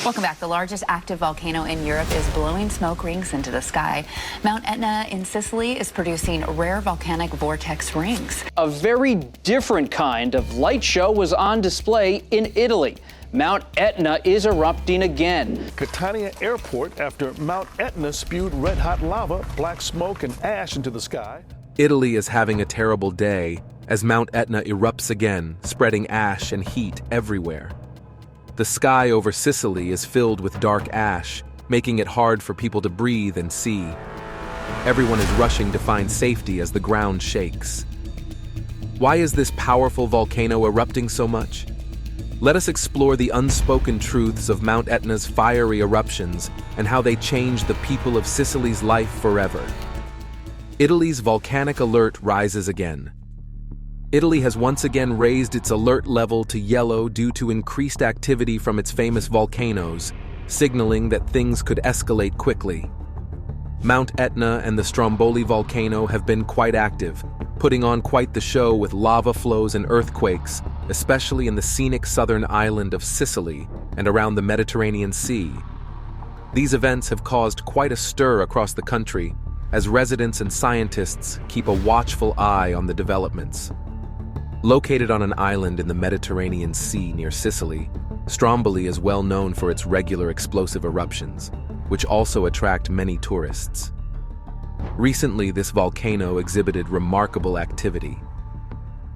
Welcome back. The largest active volcano in Europe is blowing smoke rings into the sky. Mount Etna in Sicily is producing rare volcanic vortex rings. A very different kind of light show was on display in Italy. Mount Etna is erupting again. Catania Airport after Mount Etna spewed red-hot lava, black smoke, and ash into the sky. Italy is having a terrible day as Mount Etna erupts again, spreading ash and heat everywhere. The sky over Sicily is filled with dark ash, making it hard for people to breathe and see. Everyone is rushing to find safety as the ground shakes. Why is this powerful volcano erupting so much? Let us explore the unspoken truths of Mount Etna's fiery eruptions and how they changed the people of Sicily's life forever. Italy's volcanic alert rises again. Italy has once again raised its alert level to yellow due to increased activity from its famous volcanoes, signaling that things could escalate quickly. Mount Etna and the Stromboli Volcano have been quite active, putting on quite the show with lava flows and earthquakes, especially in the scenic southern island of Sicily and around the Mediterranean Sea. These events have caused quite a stir across the country as residents and scientists keep a watchful eye on the developments. Located on an island in the Mediterranean Sea near Sicily, Stromboli is well known for its regular explosive eruptions, which also attract many tourists. Recently, this volcano exhibited remarkable activity.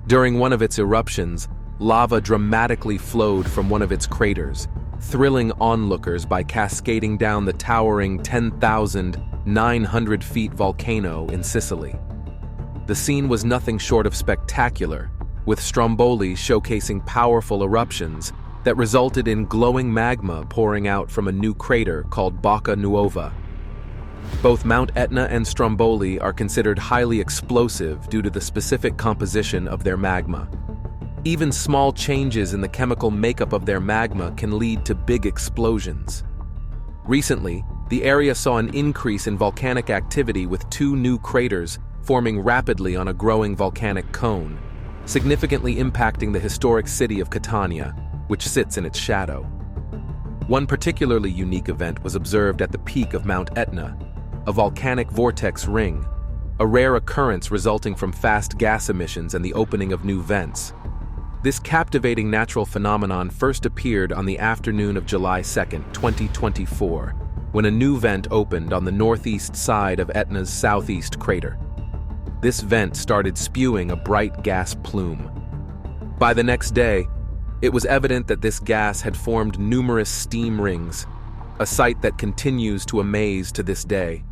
During one of its eruptions, lava dramatically flowed from one of its craters, thrilling onlookers by cascading down the towering 10,900 feet volcano in Sicily. The scene was nothing short of spectacular, with Stromboli showcasing powerful eruptions that resulted in glowing magma pouring out from a new crater called Bocca Nuova. Both Mount Etna and Stromboli are considered highly explosive due to the specific composition of their magma. Even small changes in the chemical makeup of their magma can lead to big explosions. Recently, the area saw an increase in volcanic activity with two new craters forming rapidly on a growing volcanic cone, significantly impacting the historic city of Catania, which sits in its shadow. One particularly unique event was observed at the peak of Mount Etna, a volcanic vortex ring, a rare occurrence resulting from fast gas emissions and the opening of new vents. This captivating natural phenomenon first appeared on the afternoon of July 2, 2024, when a new vent opened on the northeast side of Etna's southeast crater. This vent started spewing a bright gas plume. By the next day, it was evident that this gas had formed numerous steam rings, a sight that continues to amaze to this day.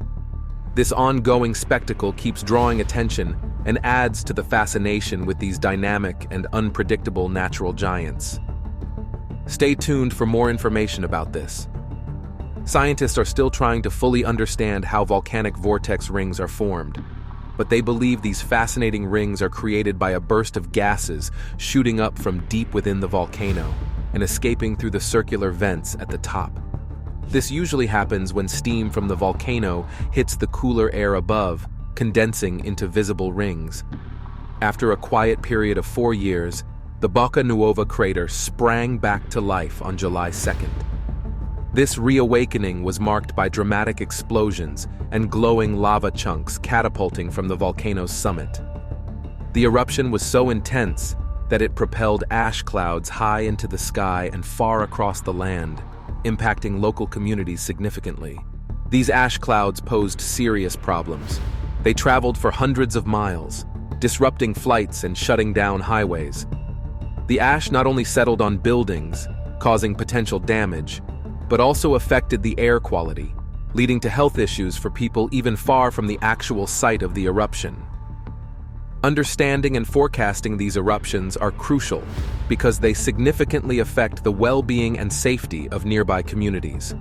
This ongoing spectacle keeps drawing attention and adds to the fascination with these dynamic and unpredictable natural giants. Stay tuned for more information about this. Scientists are still trying to fully understand how volcanic vortex rings are formed, but they believe these fascinating rings are created by a burst of gases shooting up from deep within the volcano and escaping through the circular vents at the top. This usually happens when steam from the volcano hits the cooler air above, condensing into visible rings. After a quiet period of 4 years, the Bocca Nuova crater sprang back to life on July 2nd. This reawakening was marked by dramatic explosions and glowing lava chunks catapulting from the volcano's summit. The eruption was so intense that it propelled ash clouds high into the sky and far across the land, impacting local communities significantly. These ash clouds posed serious problems. They traveled for hundreds of miles, disrupting flights and shutting down highways. The ash not only settled on buildings, causing potential damage, but also affected the air quality, leading to health issues for people even far from the actual site of the eruption. Understanding and forecasting these eruptions are crucial because they significantly affect the well-being and safety of nearby communities.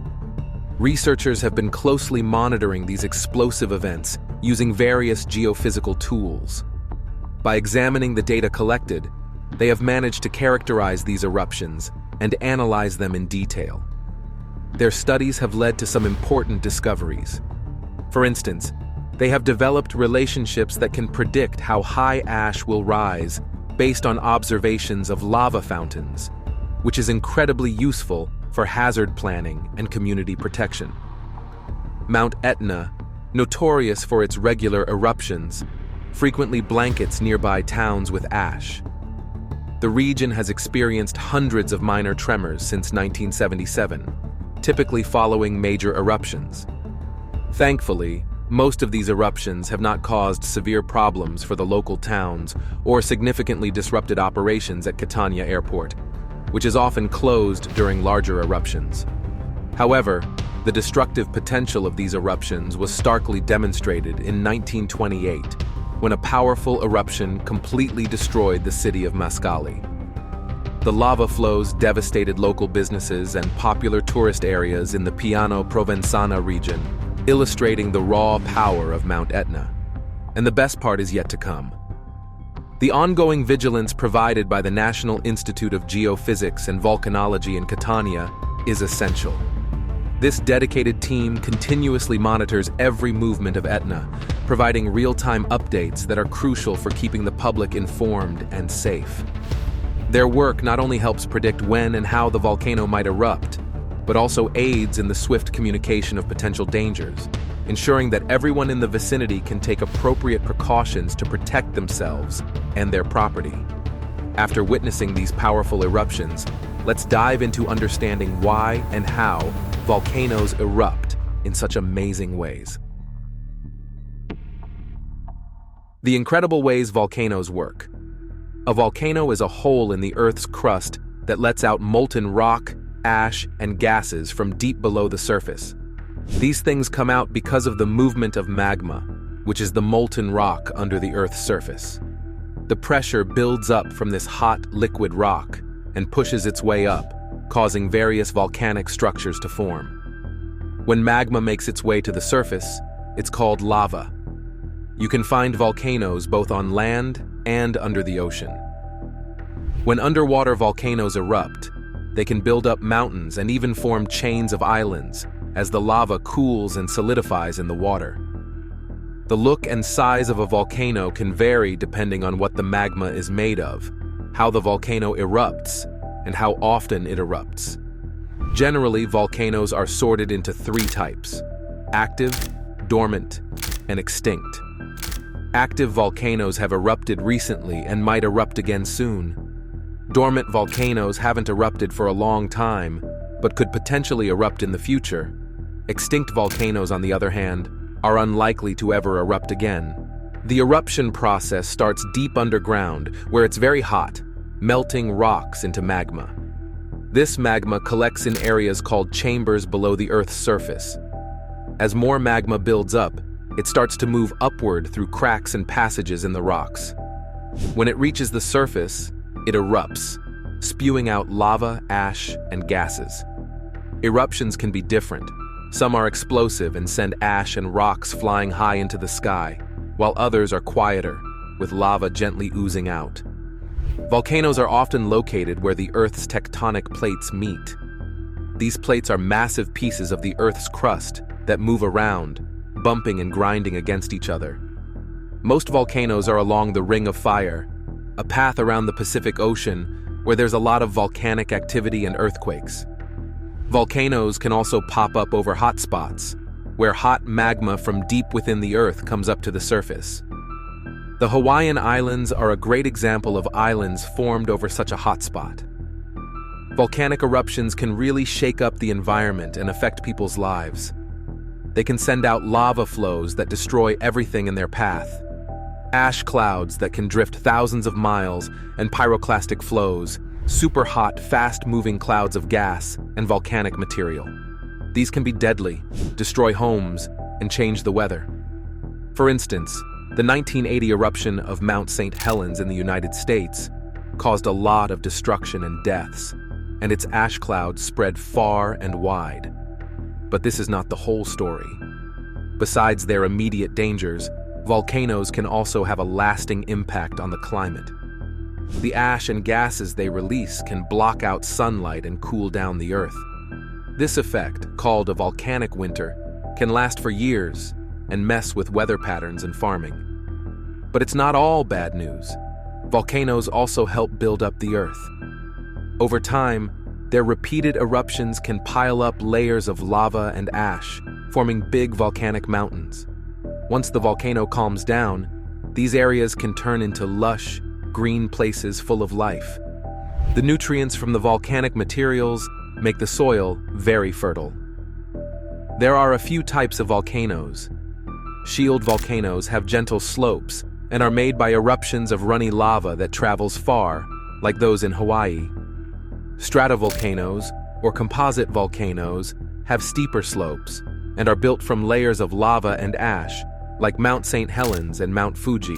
Researchers have been closely monitoring these explosive events using various geophysical tools. By examining the data collected, they have managed to characterize these eruptions and analyze them in detail. Their studies have led to some important discoveries. For instance, they have developed relationships that can predict how high ash will rise based on observations of lava fountains, which is incredibly useful for hazard planning and community protection. Mount Etna, notorious for its regular eruptions, frequently blankets nearby towns with ash. The region has experienced hundreds of minor tremors since 1977, typically following major eruptions. Thankfully, most of these eruptions have not caused severe problems for the local towns or significantly disrupted operations at Catania Airport, which is often closed during larger eruptions. However, the destructive potential of these eruptions was starkly demonstrated in 1928, when a powerful eruption completely destroyed the city of Mascali. The lava flows devastated local businesses and popular tourist areas in the Piano Provenzana region, illustrating the raw power of Mount Etna. And the best part is yet to come. The ongoing vigilance provided by the National Institute of Geophysics and Volcanology in Catania is essential. This dedicated team continuously monitors every movement of Etna, providing real-time updates that are crucial for keeping the public informed and safe. Their work not only helps predict when and how the volcano might erupt, but also aids in the swift communication of potential dangers, ensuring that everyone in the vicinity can take appropriate precautions to protect themselves and their property. After witnessing these powerful eruptions, let's dive into understanding why and how volcanoes erupt in such amazing ways. The incredible ways volcanoes work. A volcano is a hole in the Earth's crust that lets out molten rock, ash, and gases from deep below the surface. These things come out because of the movement of magma, which is the molten rock under the Earth's surface. The pressure builds up from this hot, liquid rock and pushes its way up, causing various volcanic structures to form. When magma makes its way to the surface, it's called lava. You can find volcanoes both on land and under the ocean. When underwater volcanoes erupt, they can build up mountains and even form chains of islands as the lava cools and solidifies in the water. The look and size of a volcano can vary depending on what the magma is made of, how the volcano erupts, and how often it erupts. Generally, volcanoes are sorted into three types: active, dormant, and extinct. Active volcanoes have erupted recently and might erupt again soon. Dormant volcanoes haven't erupted for a long time, but could potentially erupt in the future. Extinct volcanoes, on the other hand, are unlikely to ever erupt again. The eruption process starts deep underground, where it's very hot, melting rocks into magma. This magma collects in areas called chambers below the Earth's surface. As more magma builds up, it starts to move upward through cracks and passages in the rocks. When it reaches the surface, it erupts, spewing out lava, ash, and gases. Eruptions can be different. Some are explosive and send ash and rocks flying high into the sky, while others are quieter, with lava gently oozing out. Volcanoes are often located where the Earth's tectonic plates meet. These plates are massive pieces of the Earth's crust that move around, bumping and grinding against each other. Most volcanoes are along the Ring of Fire, a path around the Pacific Ocean where there's a lot of volcanic activity and earthquakes. Volcanoes can also pop up over hotspots, where hot magma from deep within the Earth comes up to the surface. The Hawaiian Islands are a great example of islands formed over such a hotspot. Volcanic eruptions can really shake up the environment and affect people's lives. They can send out lava flows that destroy everything in their path, ash clouds that can drift thousands of miles, and pyroclastic flows, super hot, fast-moving clouds of gas and volcanic material. These can be deadly, destroy homes, and change the weather. For instance, the 1980 eruption of Mount St. Helens in the United States caused a lot of destruction and deaths, and its ash clouds spread far and wide. But this is not the whole story. Besides their immediate dangers, volcanoes can also have a lasting impact on the climate. The ash and gases they release can block out sunlight and cool down the Earth. This effect, called a volcanic winter, can last for years and mess with weather patterns and farming. But it's not all bad news. Volcanoes also help build up the Earth. Over time, Their repeated eruptions can pile up layers of lava and ash, forming big volcanic mountains. Once the volcano calms down, these areas can turn into lush, green places full of life. The nutrients from the volcanic materials make the soil very fertile. There are a few types of volcanoes. Shield volcanoes have gentle slopes and are made by eruptions of runny lava that travels far, like those in Hawaii. Stratovolcanoes, or composite volcanoes, have steeper slopes and are built from layers of lava and ash, like Mount St. Helens and Mount Fuji.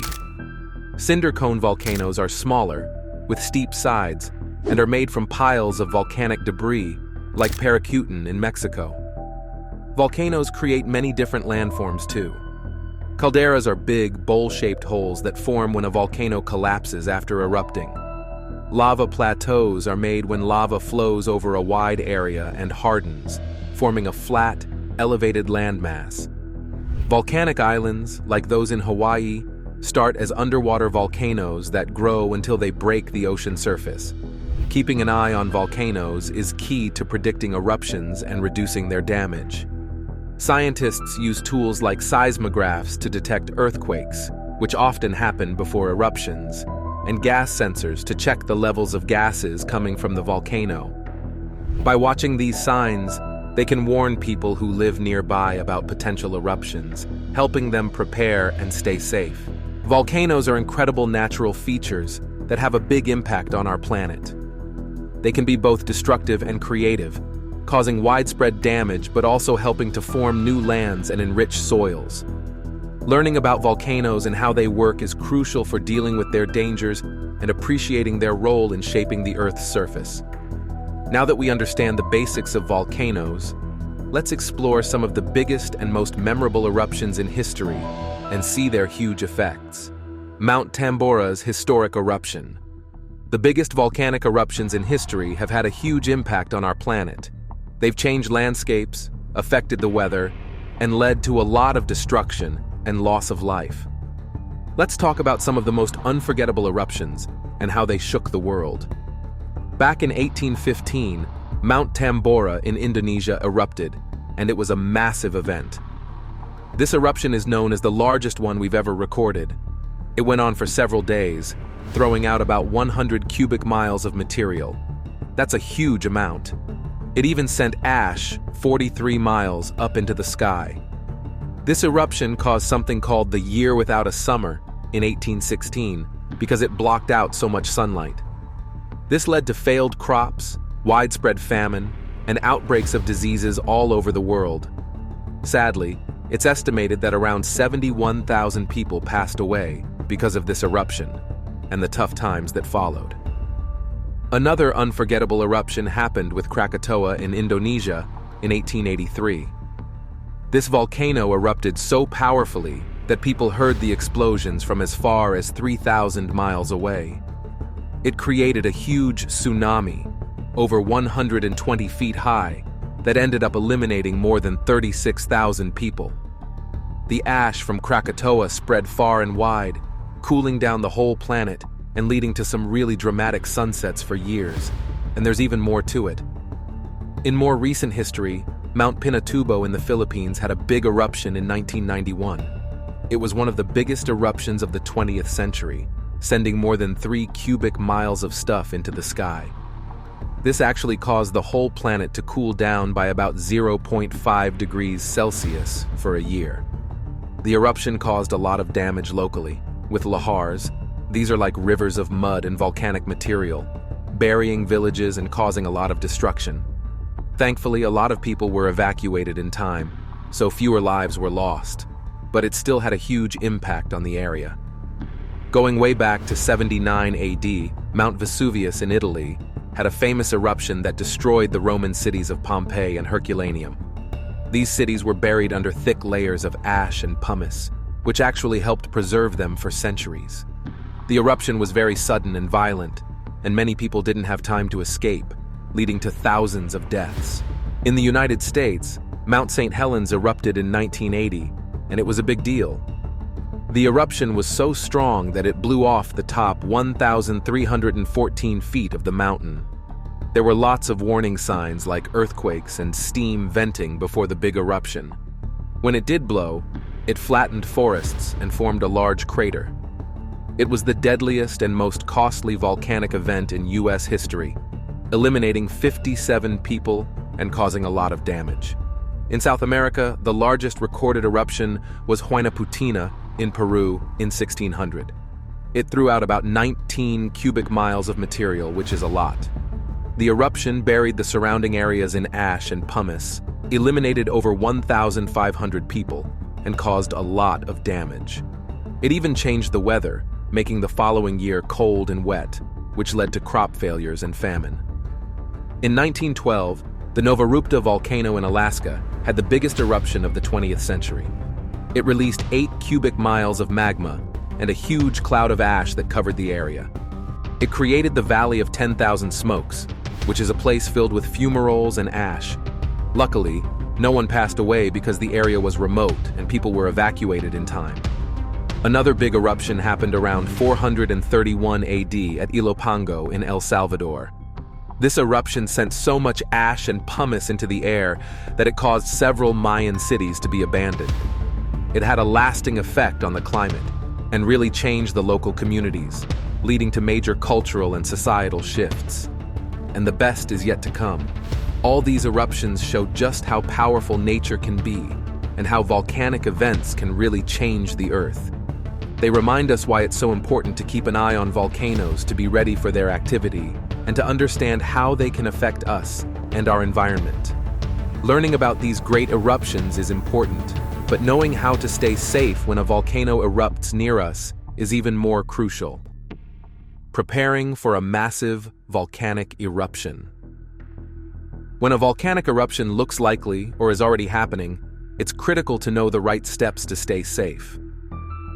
Cinder cone volcanoes are smaller, with steep sides, and are made from piles of volcanic debris, like Paracutin in Mexico. Volcanoes create many different landforms too. Calderas are big, bowl-shaped holes that form when a volcano collapses after erupting. Lava plateaus are made when lava flows over a wide area and hardens, forming a flat, elevated landmass. Volcanic islands, like those in Hawaii, start as underwater volcanoes that grow until they break the ocean surface. Keeping an eye on volcanoes is key to predicting eruptions and reducing their damage. Scientists use tools like seismographs to detect earthquakes, which often happen before eruptions, and gas sensors to check the levels of gases coming from the volcano. By watching these signs, they can warn people who live nearby about potential eruptions, helping them prepare and stay safe. Volcanoes are incredible natural features that have a big impact on our planet. They can be both destructive and creative, causing widespread damage but also helping to form new lands and enrich soils. Learning about volcanoes and how they work is crucial for dealing with their dangers and appreciating their role in shaping the Earth's surface. Now that we understand the basics of volcanoes, let's explore some of the biggest and most memorable eruptions in history and see their huge effects. Mount Tambora's historic eruption. The biggest volcanic eruptions in history have had a huge impact on our planet. They've changed landscapes, affected the weather, and led to a lot of destruction and loss of life. Let's talk about some of the most unforgettable eruptions and how they shook the world. Back in 1815, Mount Tambora in Indonesia erupted, and it was a massive event. This eruption is known as the largest one we've ever recorded. It went on for several days, throwing out about 100 cubic miles of material. That's a huge amount. It even sent ash 43 miles up into the sky. This eruption caused something called the Year Without a Summer in 1816 because it blocked out so much sunlight. This led to failed crops, widespread famine, and outbreaks of diseases all over the world. Sadly, it's estimated that around 71,000 people passed away because of this eruption and the tough times that followed. Another unforgettable eruption happened with Krakatoa in Indonesia in 1883. This volcano erupted so powerfully that people heard the explosions from as far as 3,000 miles away. It created a huge tsunami, over 120 feet high, that ended up eliminating more than 36,000 people. The ash from Krakatoa spread far and wide, cooling down the whole planet and leading to some really dramatic sunsets for years, and there's even more to it. In more recent history, Mount Pinatubo in the Philippines had a big eruption in 1991. It was one of the biggest eruptions of the 20th century, sending more than 3 cubic miles of stuff into the sky. This actually caused the whole planet to cool down by about 0.5 degrees Celsius for a year. The eruption caused a lot of damage locally, with lahars. These are like rivers of mud and volcanic material, burying villages and causing a lot of destruction. Thankfully, a lot of people were evacuated in time, so fewer lives were lost, but it still had a huge impact on the area. Going way back to 79 AD, Mount Vesuvius in Italy had a famous eruption that destroyed the Roman cities of Pompeii and Herculaneum. These cities were buried under thick layers of ash and pumice, which actually helped preserve them for centuries. The eruption was very sudden and violent, and many people didn't have time to escape, leading to thousands of deaths. In the United States, Mount St. Helens erupted in 1980, and it was a big deal. The eruption was so strong that it blew off the top 1,314 feet of the mountain. There were lots of warning signs like earthquakes and steam venting before the big eruption. When it did blow, it flattened forests and formed a large crater. It was the deadliest and most costly volcanic event in U.S. history, eliminating 57 people and causing a lot of damage. In South America, the largest recorded eruption was Huayna in Peru in 1600. It threw out about 19 cubic miles of material, which is a lot. The eruption buried the surrounding areas in ash and pumice, eliminated over 1,500 people, and caused a lot of damage. It even changed the weather, making the following year cold and wet, which led to crop failures and famine. In 1912, the Novarupta volcano in Alaska had the biggest eruption of the 20th century. It released 8 cubic miles of magma and a huge cloud of ash that covered the area. It created the Valley of 10,000 Smokes, which is a place filled with fumaroles and ash. Luckily, no one passed away because the area was remote and people were evacuated in time. Another big eruption happened around 431 AD at Ilopango in El Salvador. This eruption sent so much ash and pumice into the air that it caused several Mayan cities to be abandoned. It had a lasting effect on the climate and really changed the local communities, leading to major cultural and societal shifts. And the best is yet to come. All these eruptions show just how powerful nature can be and how volcanic events can really change the Earth. They remind us why it's so important to keep an eye on volcanoes, to be ready for their activity, and to understand how they can affect us and our environment. Learning about these great eruptions is important, but knowing how to stay safe when a volcano erupts near us is even more crucial. Preparing for a massive volcanic eruption. When a volcanic eruption looks likely or is already happening, it's critical to know the right steps to stay safe.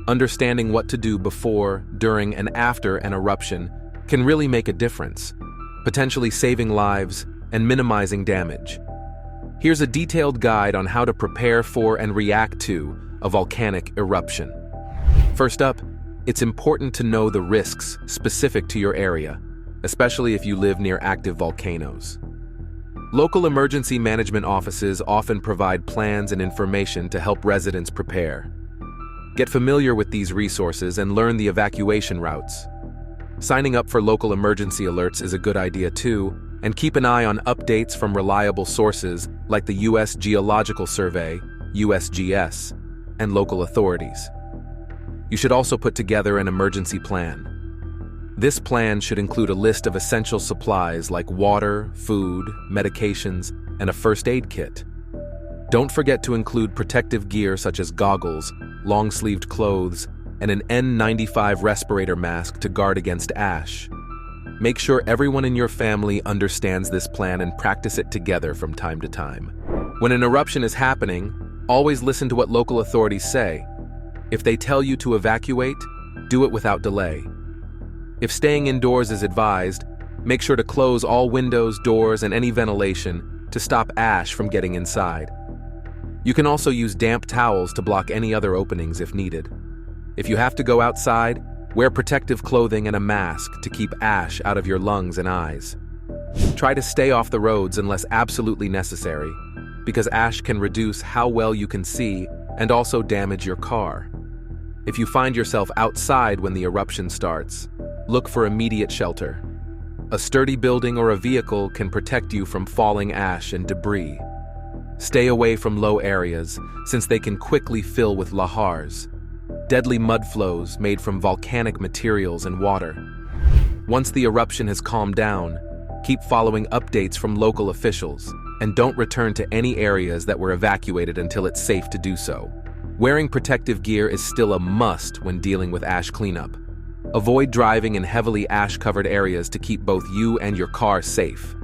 Understanding what to do before, during, and after an eruption can really make a difference, potentially saving lives and minimizing damage. Here's a detailed guide on how to prepare for and react to a volcanic eruption. First up, it's important to know the risks specific to your area, especially if you live near active volcanoes. Local emergency management offices often provide plans and information to help residents prepare. Get familiar with these resources and learn the evacuation routes. Signing up for local emergency alerts is a good idea too, and keep an eye on updates from reliable sources like the U.S. Geological Survey, USGS, and local authorities. You should also put together an emergency plan. This plan should include a list of essential supplies like water, food, medications, and a first aid kit. Don't forget to include protective gear such as goggles, long-sleeved clothes, and an N95 respirator mask to guard against ash. Make sure everyone in your family understands this plan and practice it together from time to time. When an eruption is happening, always listen to what local authorities say. If they tell you to evacuate, do it without delay. If staying indoors is advised, make sure to close all windows, doors, and any ventilation to stop ash from getting inside. You can also use damp towels to block any other openings if needed. If you have to go outside, wear protective clothing and a mask to keep ash out of your lungs and eyes. Try to stay off the roads unless absolutely necessary, because ash can reduce how well you can see and also damage your car. If you find yourself outside when the eruption starts, look for immediate shelter. A sturdy building or a vehicle can protect you from falling ash and debris. Stay away from low areas, since they can quickly fill with lahars, deadly mud flows made from volcanic materials and water. Once the eruption has calmed down, keep following updates from local officials, and don't return to any areas that were evacuated until it's safe to do so. Wearing protective gear is still a must when dealing with ash cleanup. Avoid driving in heavily ash-covered areas to keep both you and your car safe.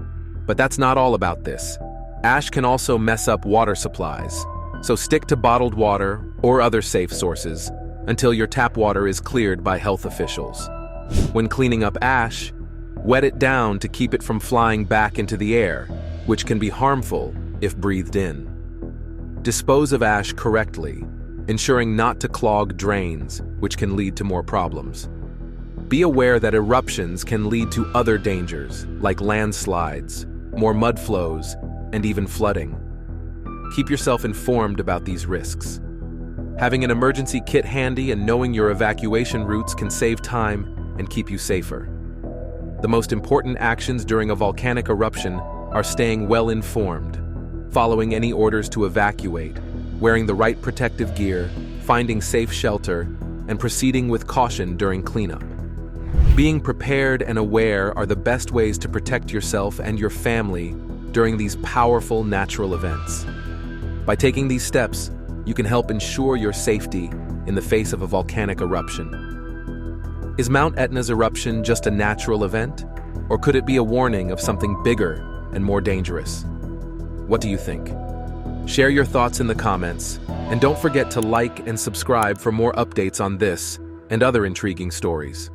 But that's not all about this. Ash can also mess up water supplies, so stick to bottled water or other safe sources until your tap water is cleared by health officials. When cleaning up ash, wet it down to keep it from flying back into the air, which can be harmful if breathed in. Dispose of ash correctly, ensuring not to clog drains, which can lead to more problems. Be aware that eruptions can lead to other dangers, like landslides, more mud flows, and even flooding. Keep yourself informed about these risks. Having an emergency kit handy and knowing your evacuation routes can save time and keep you safer. The most important actions during a volcanic eruption are staying well informed, following any orders to evacuate, wearing the right protective gear, finding safe shelter, and proceeding with caution during cleanup. Being prepared and aware are the best ways to protect yourself and your family during these powerful natural events. By taking these steps, you can help ensure your safety in the face of a volcanic eruption. Is Mount Etna's eruption just a natural event, or could it be a warning of something bigger and more dangerous? What do you think? Share your thoughts in the comments, and don't forget to like and subscribe for more updates on this and other intriguing stories.